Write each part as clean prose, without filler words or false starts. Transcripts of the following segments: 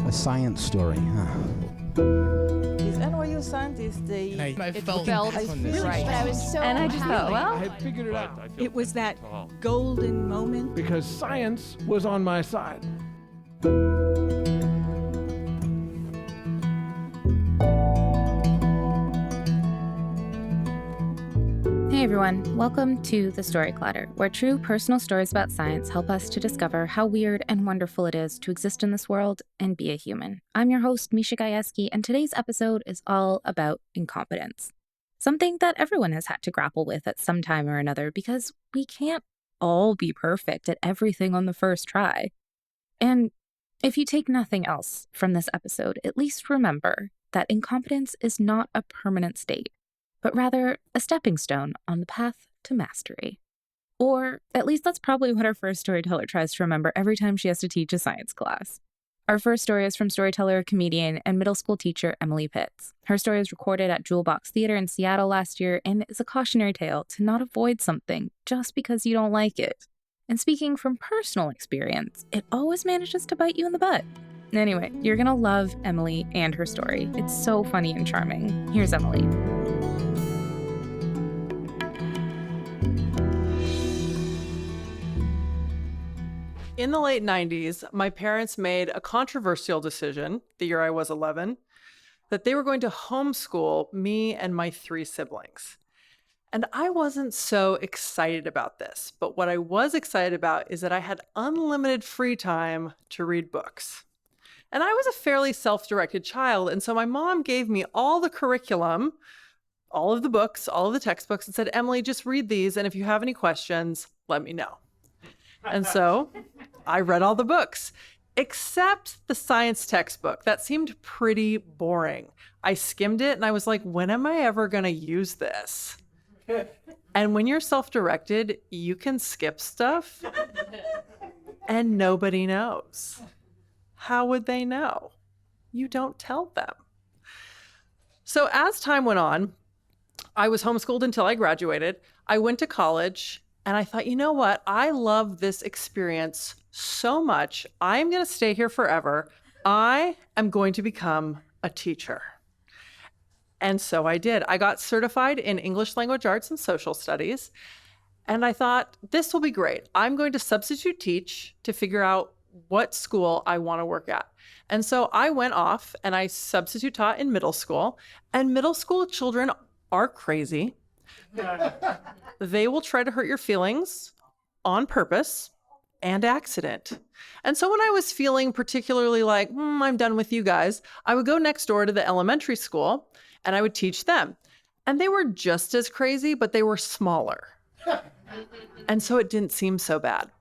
A science story, huh? These NYU scientists, I felt right. But I was so And I just thought, well, I had figured it out It was that golden moment. because science was on my side. Hey everyone, welcome to The Story Clatter, where true personal stories about science help us to discover how weird and wonderful it is to exist in this world and be a human. I'm your host, Misha Gajewski, and today's episode is all about incompetence. Something that everyone has had to grapple with at some time or another because we can't all be perfect at everything on the first try. And if you take nothing else from this episode, at least remember that incompetence is not a permanent state, but rather a stepping stone on the path to mastery. Or at least that's probably what our first storyteller tries to remember every time she has to teach a science class. Our first story is from storyteller, comedian, and middle school teacher Emily Pitts. Her story was recorded at Jewel Box Theater in Seattle last year and is a cautionary tale to not avoid something just because you don't like it. And speaking from personal experience, it always manages to bite you in the butt. Anyway, you're gonna love Emily and her story. It's so funny and charming. Here's Emily. In the late 90s, my parents made a controversial decision, the year I was 11, that they were going to homeschool me and my 3 siblings. And I wasn't so excited about this, but what I was excited about is that I had unlimited free time to read books. And I was a fairly self-directed child, and so my mom gave me all the curriculum, all of the books, all of the textbooks, and said, Emily, just read these, and if you have any questions, let me know. And so I read all the books, except the science textbook. That seemed pretty boring. I skimmed it and I was like, when am I ever going to use this? And when you're self-directed, you can skip stuff and nobody knows. How would they know? You don't tell them. So as time went on, I was homeschooled until I graduated. I went to college. And I thought, you know what? I love this experience so much. I'm going to stay here forever. I am going to become a teacher. And so I did. I got certified in English language arts and social studies. And I thought, this will be great. I'm going to substitute teach to figure out what school I want to work at. And so I went off and I substitute taught in middle school. And middle school children are crazy. They will try to hurt your feelings on purpose and accident. And so when I was feeling particularly like, I'm done with you guys, I would go next door to the elementary school and I would teach them. And they were just as crazy, but they were smaller. And so it didn't seem so bad.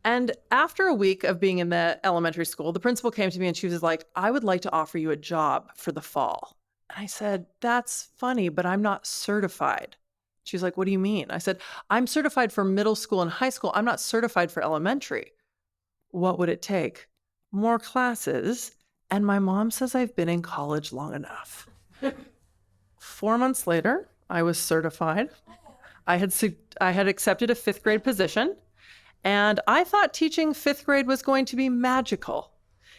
And after a week of being in the elementary school, the principal came to me and she was like, I would like to offer you a job for the fall. And I said, that's funny, but I'm not certified. She's like, what do you mean? I said, I'm certified for middle school and high school. I'm not certified for elementary. What would it take? More classes. And my mom says I've been in college long enough. 4 months later, I was certified. I had accepted a 5th grade position. And I thought teaching 5th grade was going to be magical.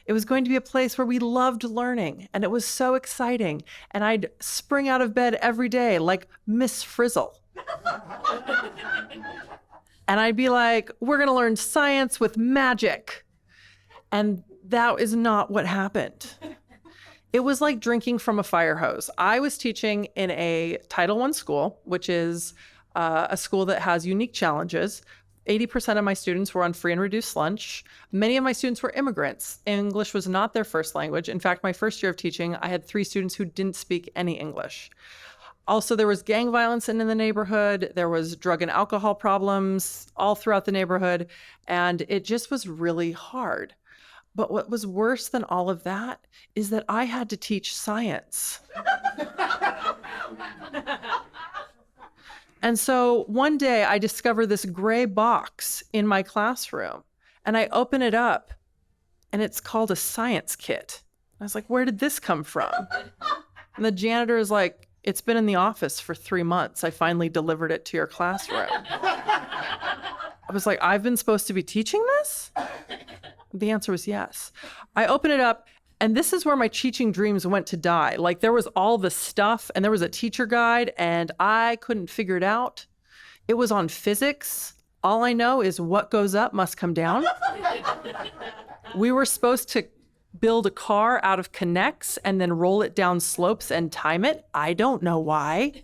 It was going to be a place where we loved learning, and it was so exciting. And I'd spring out of bed every day like Miss Frizzle. And I'd be like, we're going to learn science with magic. And that is not what happened. It was like drinking from a fire hose. I was teaching in a Title I school, which is a school that has unique challenges. 80% of my students were on free and reduced lunch. Many of my students were immigrants. English was not their first language. In fact, my first year of teaching, I had 3 students who didn't speak any English. Also, there was gang violence in the neighborhood. There was drug and alcohol problems all throughout the neighborhood. And it just was really hard. But what was worse than all of that is that I had to teach science. And so one day I discover this gray box in my classroom and I open it up and it's called a science kit. I was like, where did this come from? And the janitor is like, it's been in the office for 3 months. I finally delivered it to your classroom. I was like, I've been supposed to be teaching this? The answer was yes. I open it up And this is where my teaching dreams went to die. Like there was all the stuff and there was a teacher guide and I couldn't figure it out. It was on physics. All I know is what goes up must come down. We were supposed to build a car out of connects and then roll it down slopes and time it. I don't know why.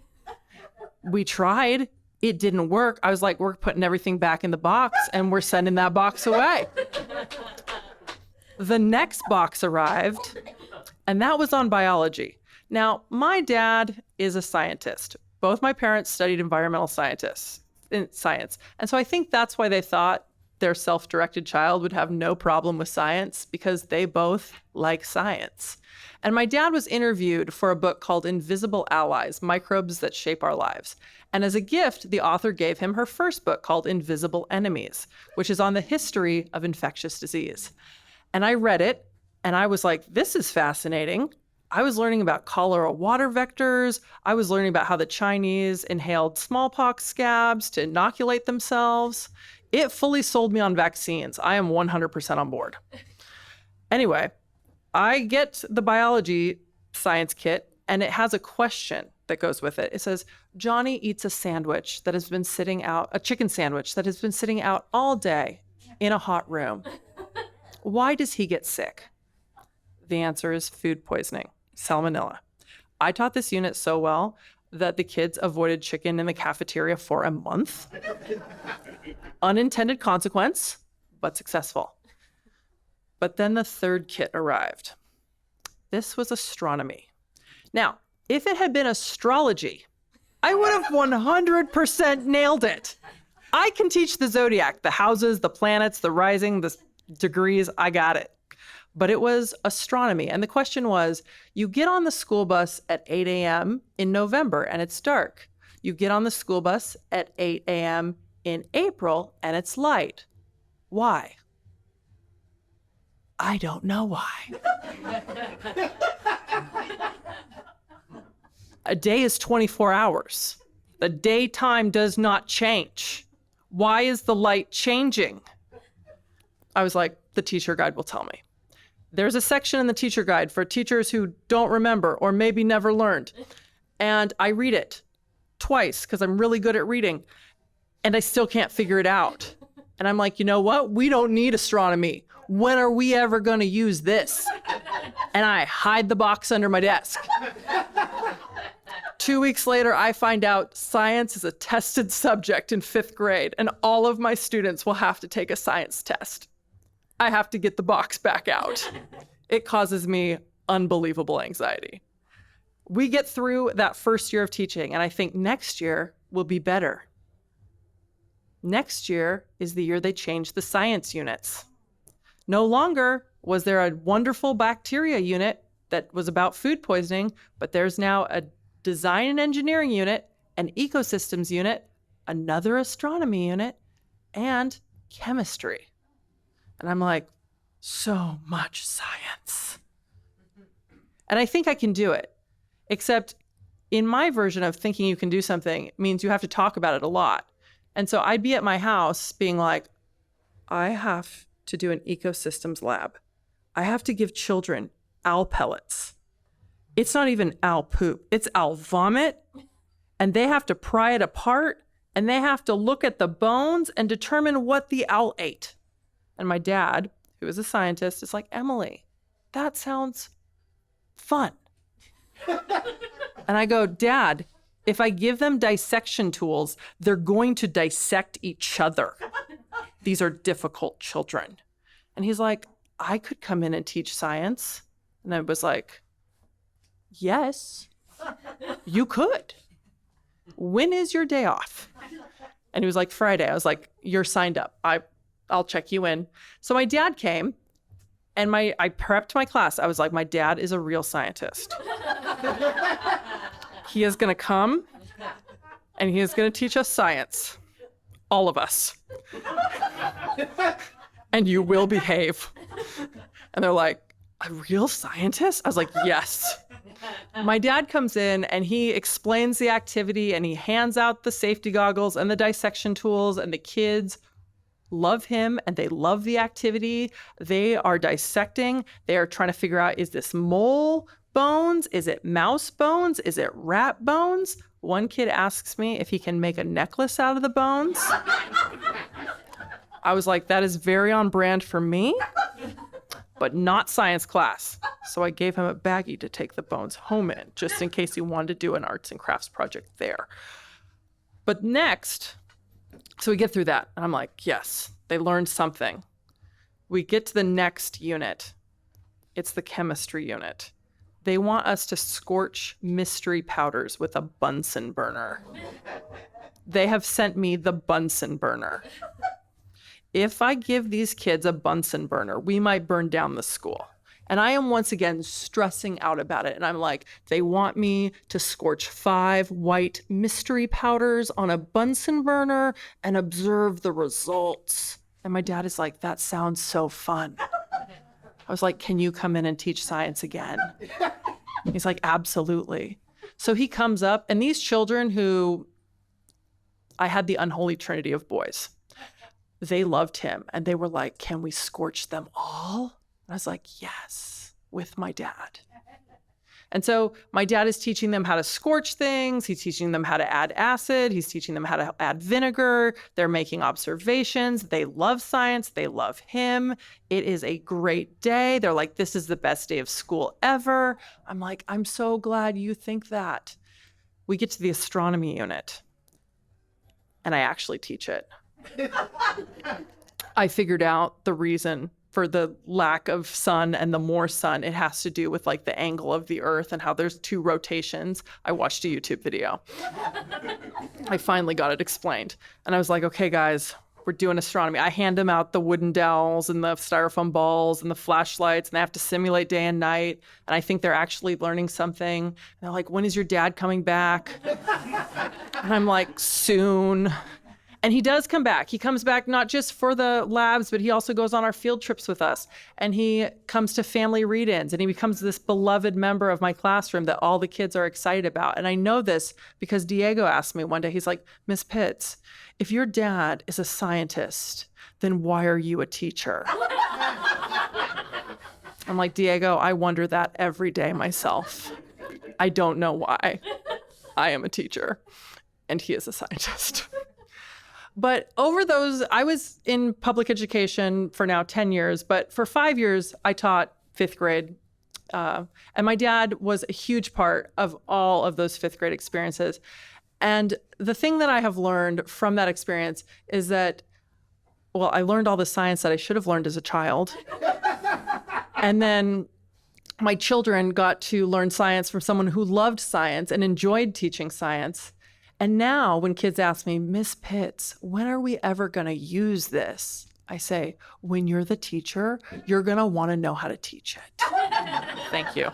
We tried. It didn't work. I was like, we're putting everything back in the box and we're sending that box away. The next box arrived, and that was on biology. Now, my dad is a scientist. Both my parents studied environmental science. And so I think that's why they thought their self-directed child would have no problem with science, because they both like science. And my dad was interviewed for a book called Invisible Allies, Microbes That Shape Our Lives. And as a gift, the author gave him her first book called Invisible Enemies, which is on the history of infectious disease. And I read it, and I was like, this is fascinating. I was learning about cholera water vectors. I was learning about how the Chinese inhaled smallpox scabs to inoculate themselves. It fully sold me on vaccines. I am 100% on board. Anyway, I get the biology science kit, and it has a question that goes with it. It says, Johnny eats a sandwich that has been sitting out, a chicken sandwich that has been sitting out all day in a hot room. Why does he get sick? The answer is food poisoning, salmonella. I taught this unit so well that the kids avoided chicken in the cafeteria for a month. Unintended consequence, but successful. But then the third kit arrived. This was astronomy. Now, if it had been astrology, I would have 100% nailed it. I can teach the zodiac, the houses, the planets, the rising, the degrees, I got it. But it was astronomy. And the question was, you get on the school bus at 8 a.m. in November and it's dark. You get on the school bus at 8 a.m. in April and it's light. Why? I don't know why. A day is 24 hours. The daytime does not change. Why is the light changing? I was like, the teacher guide will tell me. There's a section in the teacher guide for teachers who don't remember or maybe never learned. And I read it twice because I'm really good at reading and I still can't figure it out. And I'm like, you know what? We don't need astronomy. When are we ever going to use this? And I hide the box under my desk. 2 weeks later, I find out science is a tested subject in 5th grade and all of my students will have to take a science test. I have to get the box back out. It causes me unbelievable anxiety. We get through that first year of teaching, and I think next year will be better. Next year is the year they changed the science units. No longer was there a wonderful bacteria unit that was about food poisoning, but there's now a design and engineering unit, an ecosystems unit, another astronomy unit, and chemistry. And I'm like, so much science. And I think I can do it, except in my version of thinking you can do something means you have to talk about it a lot. And so I'd be at my house being like, I have to do an ecosystems lab. I have to give children owl pellets. It's not even owl poop, it's owl vomit. And they have to pry it apart and they have to look at the bones and determine what the owl ate. And my dad, who is a scientist, is like, Emily, that sounds fun. And I go, Dad, if I give them dissection tools, they're going to dissect each other. These are difficult children. And he's like, I could come in and teach science. And I was like, yes, you could. When is your day off? And he was like, Friday. I was like, you're signed up. I'll check you in. So my dad came and I prepped my class. I was like, my dad is a real scientist. He is going to come and he is going to teach us science. All of us. And you will behave. And they're like, a real scientist? I was like, yes. My dad comes in and he explains the activity and he hands out the safety goggles and the dissection tools and the kids love him and they love the activity. They are dissecting. They are trying to figure out, is this mole bones? Is it mouse bones? Is it rat bones? One kid asks me if he can make a necklace out of the bones. I was like, that is very on brand for me, but not science class. So I gave him a baggie to take the bones home in, just in case he wanted to do an arts and crafts project there. But next, so we get through that. And I'm like, yes, they learned something. We get to the next unit. It's the chemistry unit. They want us to scorch mystery powders with a Bunsen burner. They have sent me the Bunsen burner. If I give these kids a Bunsen burner, we might burn down the school. And I am once again stressing out about it. And I'm like, they want me to scorch 5 white mystery powders on a Bunsen burner and observe the results. And my dad is like, that sounds so fun. I was like, can you come in and teach science again? He's like, absolutely. So he comes up, and these children who I had the unholy trinity of boys, they loved him. And they were like, can we scorch them all? And I was like, yes, with my dad. And so my dad is teaching them how to scorch things. He's teaching them how to add acid. He's teaching them how to add vinegar. They're making observations. They love science. They love him. It is a great day. They're like, this is the best day of school ever. I'm like, I'm so glad you think that. We get to the astronomy unit, and I actually teach it. I figured out the reason for the lack of sun and the more sun. It has to do with like the angle of the earth and how there's 2 rotations. I watched a YouTube video. I finally got it explained. And I was like, okay, guys, we're doing astronomy. I hand them out the wooden dowels and the styrofoam balls and the flashlights, and they have to simulate day and night. And I think they're actually learning something. And they're like, when is your dad coming back? And I'm like, soon. And he does come back. He comes back not just for the labs, but he also goes on our field trips with us. And he comes to family read-ins, and he becomes this beloved member of my classroom that all the kids are excited about. And I know this because Diego asked me one day, he's like, Miss Pitts, if your dad is a scientist, then why are you a teacher? I'm like, Diego, I wonder that every day myself. I don't know why. I am a teacher, and he is a scientist. But over those, I was in public education for now 10 years, but for 5 years, I taught 5th grade. And my dad was a huge part of all of those 5th grade experiences. And the thing that I have learned from that experience is that, well, I learned all the science that I should have learned as a child. And then my children got to learn science from someone who loved science and enjoyed teaching science. And now when kids ask me, Miss Pitts, when are we ever going to use this? I say, when you're the teacher, you're going to want to know how to teach it. Thank you.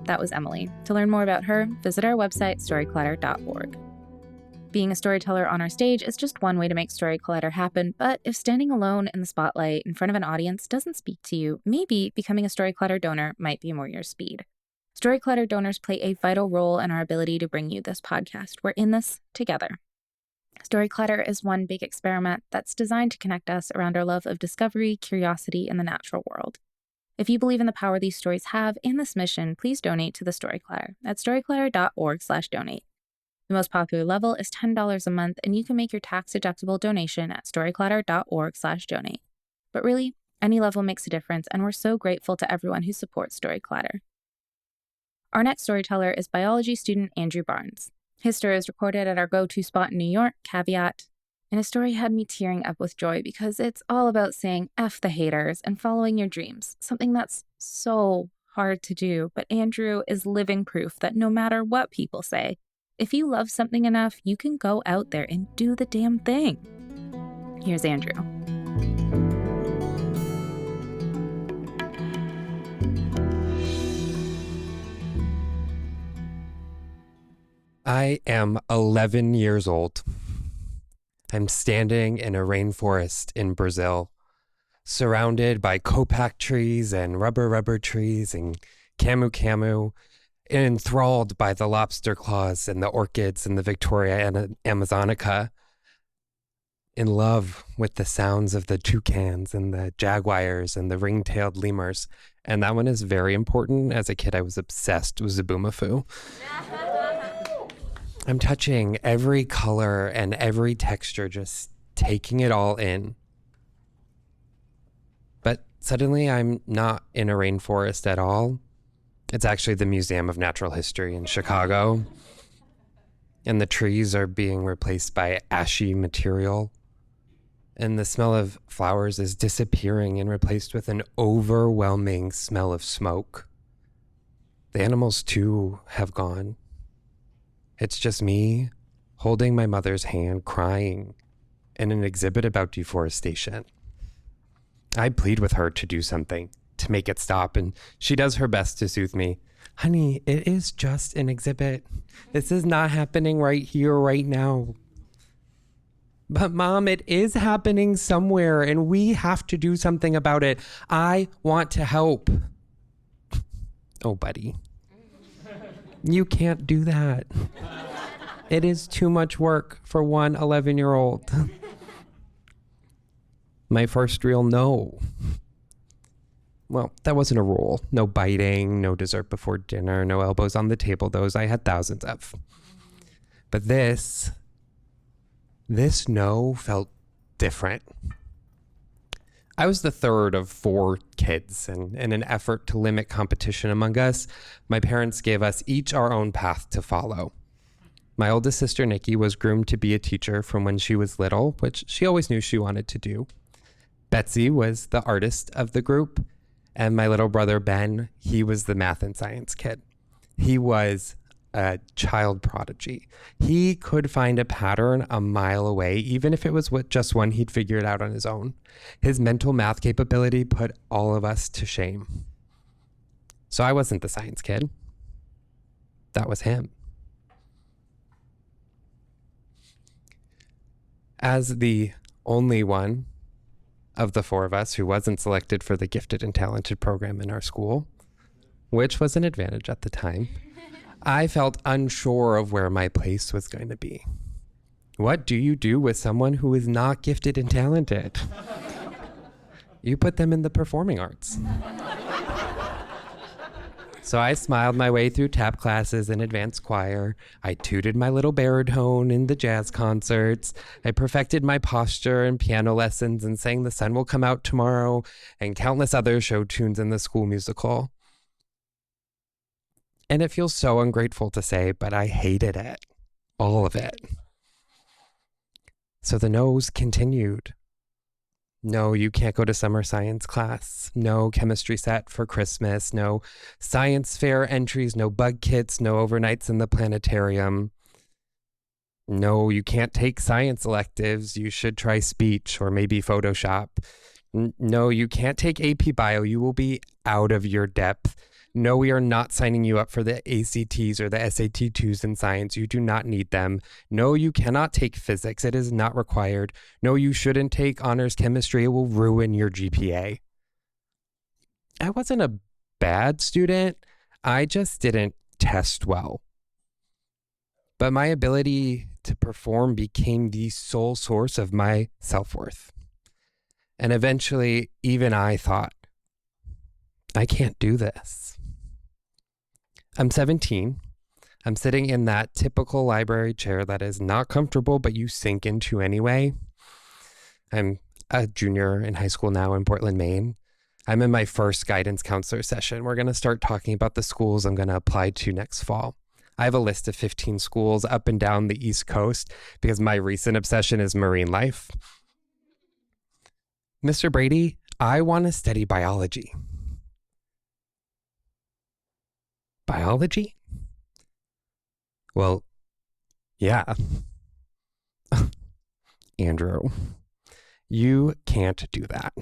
That was Emily. To learn more about her, visit our website, storyclatter.org. Being a storyteller on our stage is just one way to make Storyclatter happen, but if standing alone in the spotlight in front of an audience doesn't speak to you, maybe becoming a Storyclatter donor might be more your speed. Storyclatter donors play a vital role in our ability to bring you this podcast. We're in this together. Storyclatter is one big experiment that's designed to connect us around our love of discovery, curiosity, and the natural world. If you believe in the power these stories have and this mission, please donate to the Storyclatter at storyclatter.org/donate. The most popular level is $10 a month, and you can make your tax-deductible donation at storyclatter.org/donate. But really, any level makes a difference, and we're so grateful to everyone who supports Storyclatter. Our next storyteller is biology student Andrew Barnes. His story is recorded at our go-to spot in New York, Caveat, and his story had me tearing up with joy because it's all about saying F the haters and following your dreams, something that's so hard to do, but Andrew is living proof that no matter what people say, if you love something enough, you can go out there and do the damn thing. Here's Andrew. I am 11 years old. I'm standing in a rainforest in Brazil, surrounded by copac trees and rubber trees and camu, enthralled by the lobster claws and the orchids and the Victoria and Amazonica, in love with the sounds of the toucans and the jaguars and the ring-tailed lemurs. And that one is very important. As a kid, I was obsessed with Zaboomafoo. I'm touching every color and every texture, just taking it all in. But suddenly I'm not in a rainforest at all. It's actually the Museum of Natural History in Chicago. And the trees are being replaced by ashy material. And the smell of flowers is disappearing and replaced with an overwhelming smell of smoke. The animals, too, have gone. It's just me holding my mother's hand, crying, in an exhibit about deforestation. I plead with her to do something, to make it stop, and she does her best to soothe me. Honey, it is just an exhibit. This is not happening right here, right now. But Mom, it is happening somewhere, and we have to do something about it. I want to help. Oh, buddy. You can't do that. It is too much work for one 11-year-old. My first real no. Well, that wasn't a rule. No biting, no dessert before dinner, no elbows on the table. Those I had thousands of. But this no felt different. I was the third of 4 kids, and in an effort to limit competition among us, my parents gave us each our own path to follow. My oldest sister, Nikki, was groomed to be a teacher from when she was little, which she always knew she wanted to do. Betsy was the artist of the group, and my little brother, Ben, he was the math and science kid. He was a child prodigy. He could find a pattern a mile away, even if it was just one he'd figured out on his own. His mental math capability put all of us to shame. So I wasn't the science kid. That was him. As the only one of the 4 of us who wasn't selected for the gifted and talented program in our school, which was an advantage at the time, I felt unsure of where my place was going to be. What do you do with someone who is not gifted and talented? You put them in the performing arts. So I smiled my way through tap classes and advanced choir. I tooted my little baritone in the jazz concerts. I perfected my posture in piano lessons and sang The Sun Will Come Out Tomorrow and countless other show tunes in the school musical. And it feels so ungrateful to say, but I hated it. All of it. So the no's continued. No, you can't go to summer science class. No chemistry set for Christmas. No science fair entries. No bug kits. No overnights in the planetarium. No, you can't take science electives. You should try speech or maybe Photoshop. No, you can't take AP Bio. You will be out of your depth. No, we are not signing you up for the ACTs or the SAT2s in science. You do not need them. No, you cannot take physics. It is not required. No, you shouldn't take honors chemistry. It will ruin your GPA. I wasn't a bad student. I just didn't test well. But my ability to perform became the sole source of my self-worth. And eventually, even I thought, I can't do this. I'm 17. I'm sitting in that typical library chair that is not comfortable, but you sink into anyway. I'm a junior in high school now in Portland, Maine. I'm in my first guidance counselor session. We're going to start talking about the schools I'm going to apply to next fall. I have a list of 15 schools up and down the East Coast because my recent obsession is marine life. Mr. Brady, I want to study biology. Biology? Well, yeah. Andrew, you can't do that.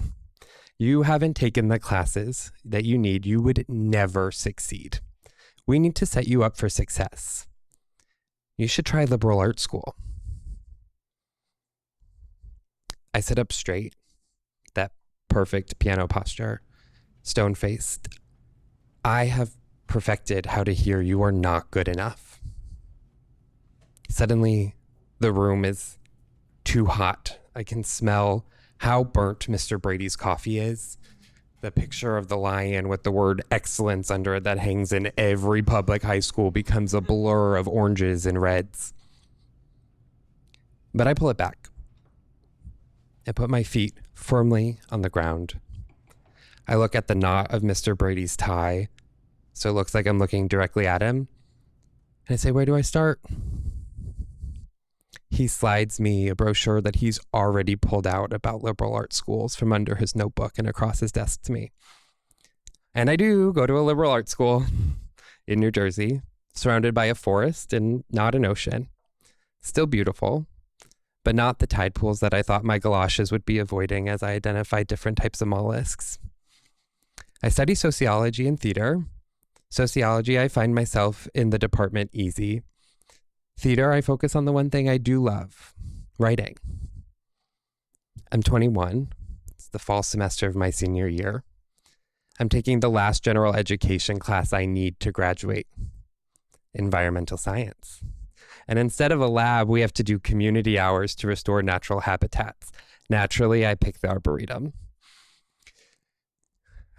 You haven't taken the classes that you need. You would never succeed. We need to set you up for success. You should try liberal arts school. I sit up straight, that perfect piano posture, stone-faced. I have perfected how to hear you are not good enough. Suddenly, the room is too hot. I can smell how burnt Mr. Brady's coffee is. The picture of the lion with the word excellence under it that hangs in every public high school becomes a blur of oranges and reds. But I pull it back. I put my feet firmly on the ground. I look at the knot of Mr. Brady's tie, so it looks like I'm looking directly at him. And I say, where do I start? He slides me a brochure that he's already pulled out about liberal arts schools from under his notebook and across his desk to me. And I do go to a liberal arts school in New Jersey, surrounded by a forest and not an ocean. Still beautiful, but not the tide pools that I thought my galoshes would be avoiding as I identified different types of mollusks. I study sociology and theater. Sociology, I find myself in the department easy. Theater, I focus on the one thing I do love, writing. I'm 21. It's the fall semester of my senior year. I'm taking the last general education class I need to graduate, environmental science. And instead of a lab, we have to do community hours to restore natural habitats. Naturally, I pick the Arboretum.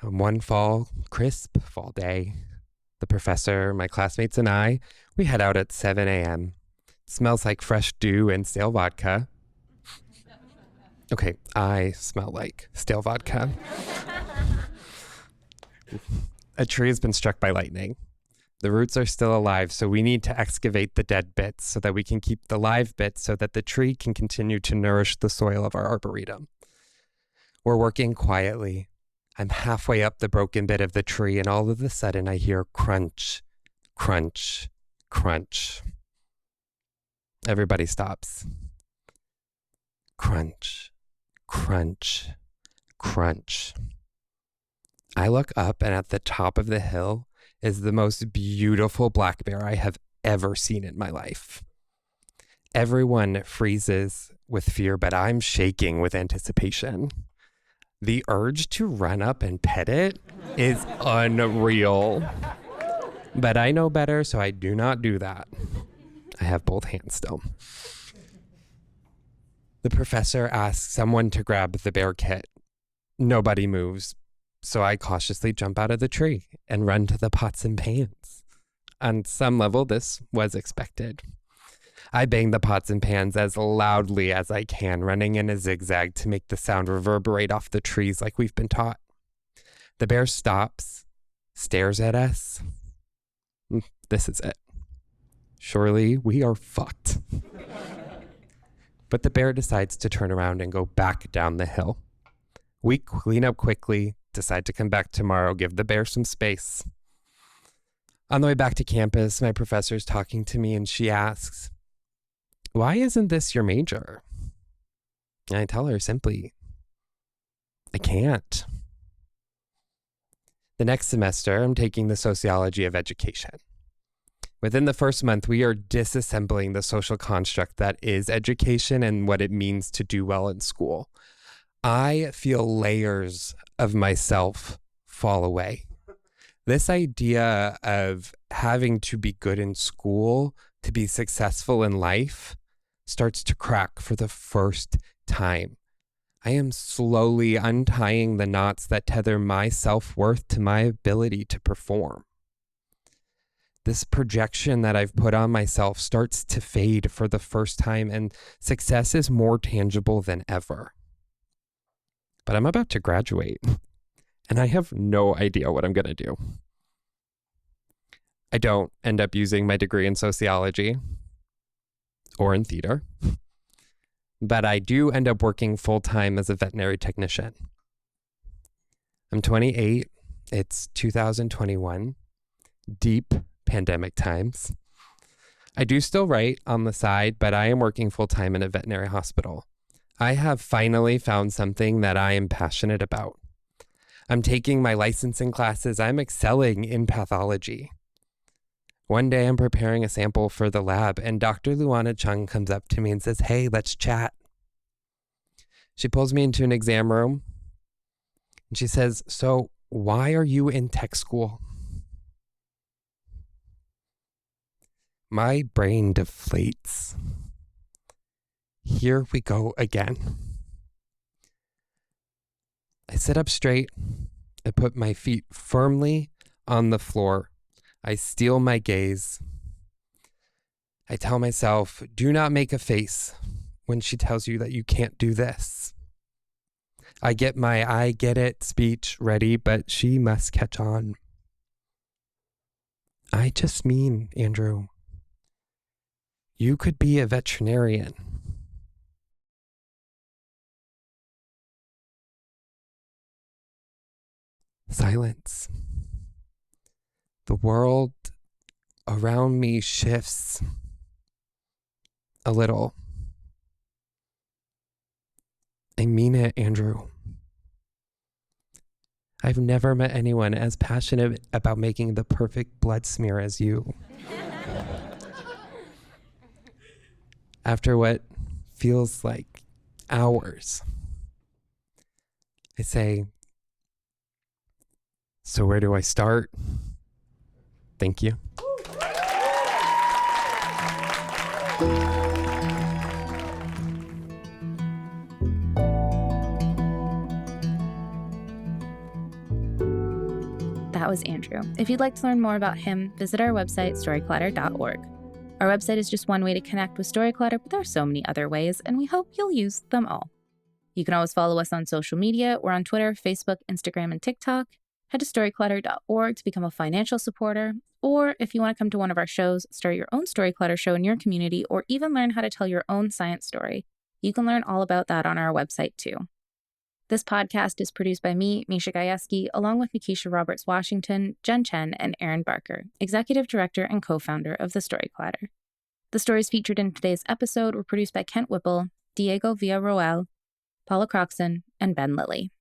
On one crisp fall day, the professor, my classmates, and I, we head out at 7 a.m. It smells like fresh dew and stale vodka. Okay, I smell like stale vodka. A tree has been struck by lightning. The roots are still alive, so we need to excavate the dead bits so that we can keep the live bits so that the tree can continue to nourish the soil of our arboretum. We're working quietly. I'm halfway up the broken bit of the tree, and all of a sudden I hear crunch, crunch, crunch. Everybody stops. Crunch, crunch, crunch. I look up, and at the top of the hill is the most beautiful black bear I have ever seen in my life. Everyone freezes with fear, but I'm shaking with anticipation. The urge to run up and pet it is unreal. But I know better, so I do not do that. I have both hands still. The professor asks someone to grab the bear kit. Nobody moves, so I cautiously jump out of the tree and run to the pots and pans. On some level, this was expected. I bang the pots and pans as loudly as I can, running in a zigzag to make the sound reverberate off the trees like we've been taught. The bear stops, stares at us. This is it. Surely we are fucked. But the bear decides to turn around and go back down the hill. We clean up quickly, decide to come back tomorrow, give the bear some space. On the way back to campus, my professor's talking to me and she asks, "Why isn't this your major?" And I tell her simply, I can't. The next semester, I'm taking the sociology of education. Within the first month, we are disassembling the social construct that is education and what it means to do well in school. I feel layers of myself fall away. This idea of having to be good in school to be successful in life starts to crack for the first time. I am slowly untying the knots that tether my self-worth to my ability to perform. This projection that I've put on myself starts to fade for the first time, and success is more tangible than ever. But I'm about to graduate, and I have no idea what I'm going to do. I don't end up using my degree in sociology or in theater, but I do end up working full-time as a veterinary technician. I'm 28. It's 2021. Deep pandemic times. I do still write on the side, but I am working full-time in a veterinary hospital. I have finally found something that I am passionate about. I'm taking my licensing classes. I'm excelling in pathology. One day I'm preparing a sample for the lab and Dr. Luana Chung comes up to me and says, "Hey, let's chat." She pulls me into an exam room and she says, "So why are you in tech school?" My brain deflates. Here we go again. I sit up straight. I put my feet firmly on the floor. I steel my gaze. I tell myself, do not make a face when she tells you that you can't do this. I get my "I get it" speech ready, but she must catch on. I just mean, Andrew, you could be a veterinarian. Silence. The world around me shifts a little. I mean it, Andrew. I've never met anyone as passionate about making the perfect blood smear as you. After what feels like hours, I say, "So where do I start?" Thank you. That was Andrew. If you'd like to learn more about him, visit our website, storyclatter.org. Our website is just one way to connect with Storyclatter, but there are so many other ways, and we hope you'll use them all. You can always follow us on social media. We're on Twitter, Facebook, Instagram, and TikTok. Head to storyclatter.org to become a financial supporter, or if you want to come to one of our shows, start your own Storyclatter show in your community, or even learn how to tell your own science story. You can learn all about that on our website, too. This podcast is produced by me, Misha Gajewski, along with Nikisha Roberts-Washington, Jen Chen, and Aaron Barker, Executive Director and co-founder of The Storyclatter. The stories featured in today's episode were produced by Kent Whipple, Diego Villarroel, Paula Croxon, and Ben Lilly.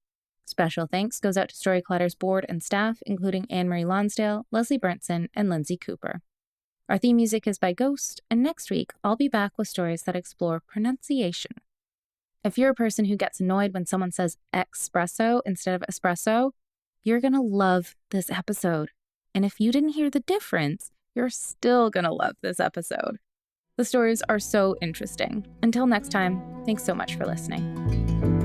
Special thanks goes out to Storyclatter's board and staff, including Anne-Marie Lonsdale, Leslie Bernson, and Lindsay Cooper. Our theme music is by Ghost, and next week I'll be back with stories that explore pronunciation. If you're a person who gets annoyed when someone says espresso instead of espresso, you're going to love this episode. And if you didn't hear the difference, you're still going to love this episode. The stories are so interesting. Until next time, thanks so much for listening.